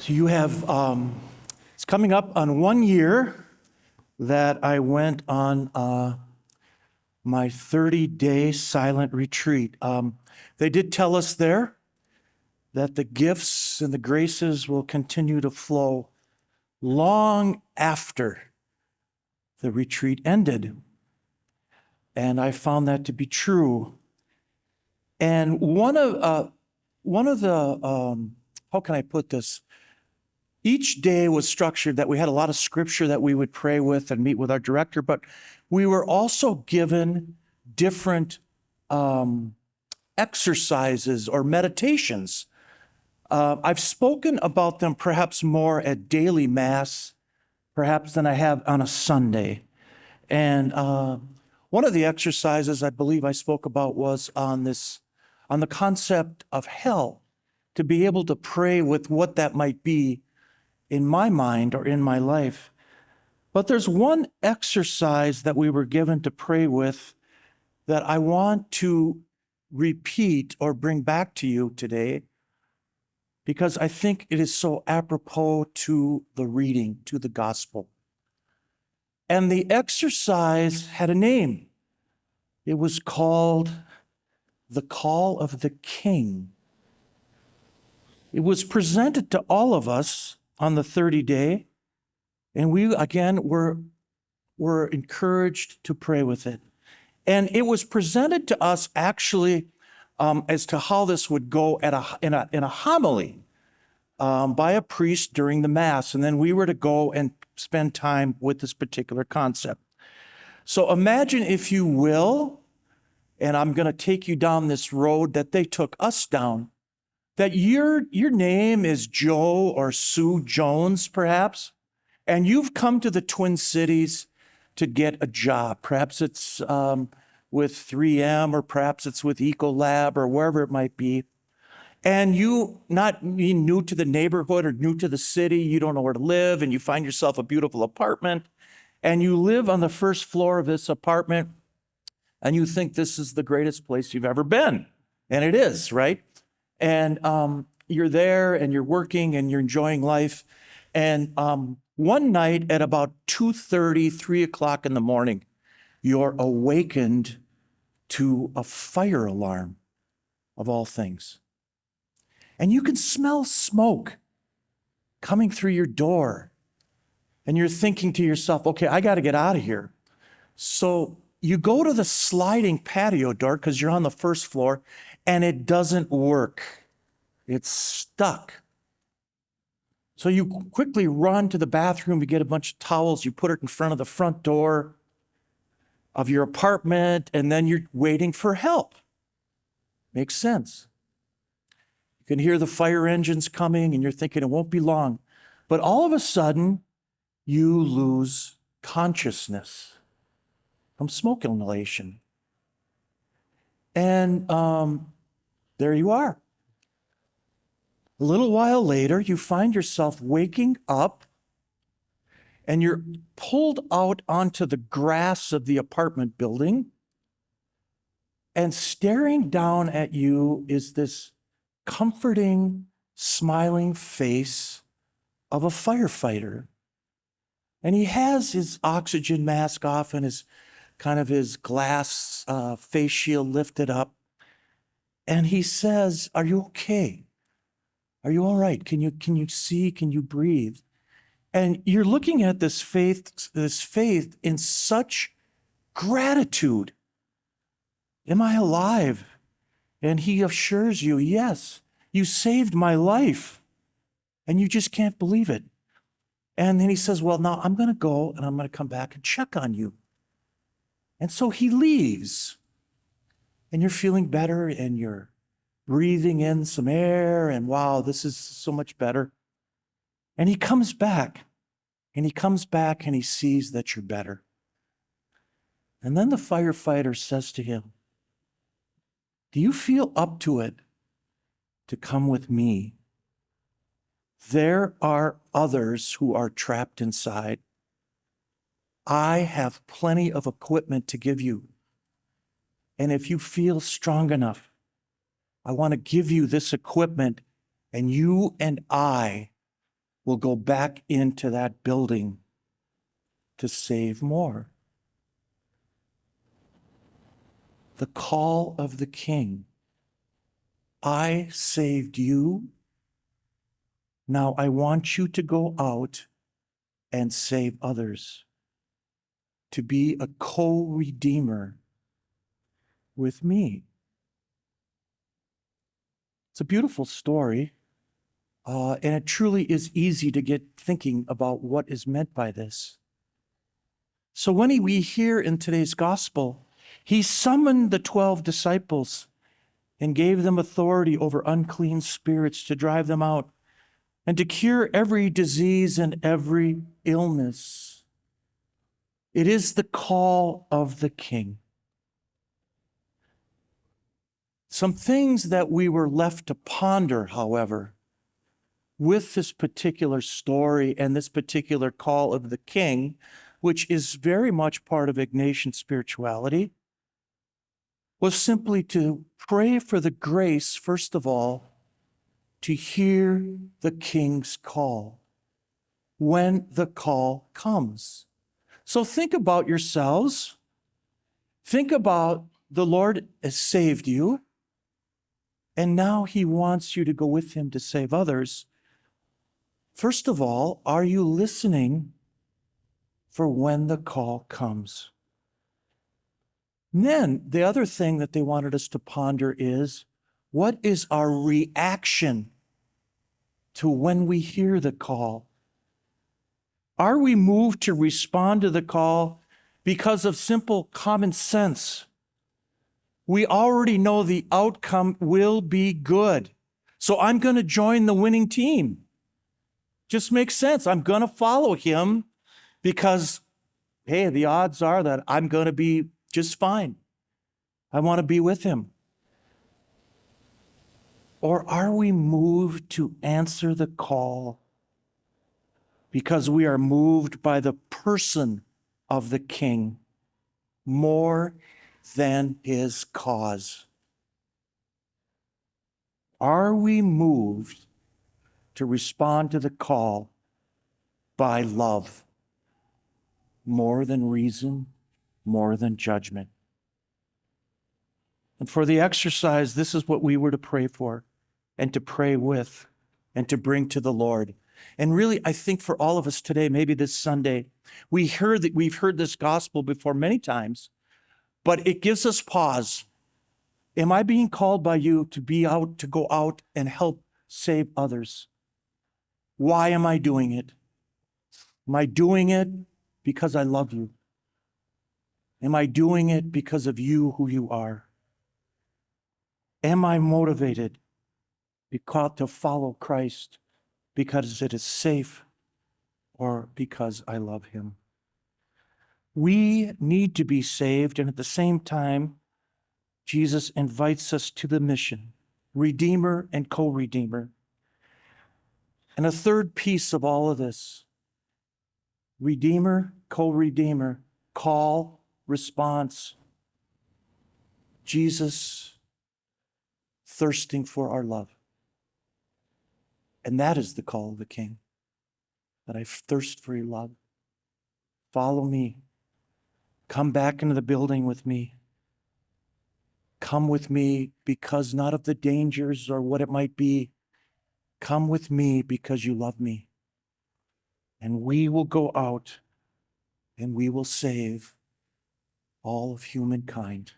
So you have, it's coming up on 1 year that I went on my 30-day silent retreat. They did tell us there that the gifts and the graces will continue to flow long after the retreat ended. And I found that to be true. And one of the, how can I put this? Each day was structured that we had a lot of scripture that we would pray with and meet with our director, but we were also given different exercises or meditations. I've spoken about them perhaps more at daily mass, perhaps than I have on a Sunday. And one of the exercises I believe I spoke about was on the concept of hell, to be able to pray with what that might be in my mind or in my life. But there's one exercise that we were given to pray with that I want to repeat or bring back to you today, because I think it is so apropos to the reading, to the gospel. And the exercise had a name. It was called the Call of the King. It was presented to all of us on the 30-day, and we, again, were encouraged to pray with it. And it was presented to us actually as to how this would go in a homily by a priest during the Mass, and then we were to go and spend time with this particular concept. So imagine, if you will, and I'm going to take you down this road that they took us down, that your name is Joe or Sue Jones, perhaps, and you've come to the Twin Cities to get a job. Perhaps it's with 3M, or perhaps it's with Ecolab, or wherever it might be. And you, not being new to the neighborhood or new to the city, you don't know where to live, and you find yourself a beautiful apartment, and you live on the first floor of this apartment, and you think this is the greatest place you've ever been. And it is, right? And you're there, and you're working, and you're enjoying life. And one night at about 2:30, 3 o'clock in the morning, you're awakened to a fire alarm, of all things. And you can smell smoke coming through your door. And you're thinking to yourself, okay, I got to get out of here. So you go to the sliding patio door, because you're on the first floor, and it doesn't work. It's stuck. So you quickly run to the bathroom, you get a bunch of towels, you put it in front of the front door of your apartment, and then you're waiting for help. Makes sense. You can hear the fire engines coming, and you're thinking it won't be long. But all of a sudden, you lose consciousness from smoke inhalation. And there you are. A little while later, you find yourself waking up, and you're pulled out onto the grass of the apartment building, and staring down at you is this comforting, smiling face of a firefighter. And he has his oxygen mask off and his glass face shield lifted up. And he says, "Are you okay? Are you all right? Can you see? Can you breathe?" And you're looking at this faith in such gratitude. Am I alive? And he assures you, yes, you saved my life. And you just can't believe it. And then he says, well, now I'm going to go, and I'm going to come back and check on you. And so he leaves. And you're feeling better, and you're breathing in some air, and wow, this is so much better. And he comes back, and he sees that you're better. And then the firefighter says to him, "Do you feel up to it to come with me? There are others who are trapped inside. I have plenty of equipment to give you. And if you feel strong enough, I want to give you this equipment, and you and I will go back into that building to save more. The call of the King. I saved you. Now I want you to go out and save others, to be a co-redeemer with me. It's a beautiful story, and it truly is easy to get thinking about what is meant by this. So when we hear in today's gospel, he summoned the 12 disciples and gave them authority over unclean spirits to drive them out and to cure every disease and every illness. It is the call of the King. Some things that we were left to ponder, however, with this particular story and this particular call of the King, which is very much part of Ignatian spirituality, was simply to pray for the grace, first of all, to hear the King's call when the call comes. So think about yourselves. Think about the Lord has saved you, and now he wants you to go with him to save others. First of all, are you listening for when the call comes? And then the other thing that they wanted us to ponder is, what is our reaction to when we hear the call? Are we moved to respond to the call because of simple common sense? We already know the outcome will be good, so I'm going to join the winning team. Just makes sense. I'm going to follow him because, hey, the odds are that I'm going to be just fine. I want to be with him. Or are we moved to answer the call because we are moved by the person of the King more than his cause? Are we moved to respond to the call by love more than reason, more than judgment? And for the exercise, this is what we were to pray for and to pray with and to bring to the Lord. And really, I think for all of us today, maybe this Sunday, we've heard this gospel before many times, but it gives us pause. Am I being called by you to go out and help save others? Why am I doing it? Am I doing it because I love you? Am I doing it because of you, who you are? Am I motivated to follow Christ because it is safe or because I love him? We need to be saved, and at the same time, Jesus invites us to the mission, Redeemer and co-redeemer. And a third piece of all of this, Redeemer, co-redeemer, call, response. Jesus thirsting for our love. And that is the call of the King, that I thirst for your love. Follow me. Come back into the building with me. Come with me because not of the dangers or what it might be. Come with me because you love me. And we will go out and we will save all of humankind.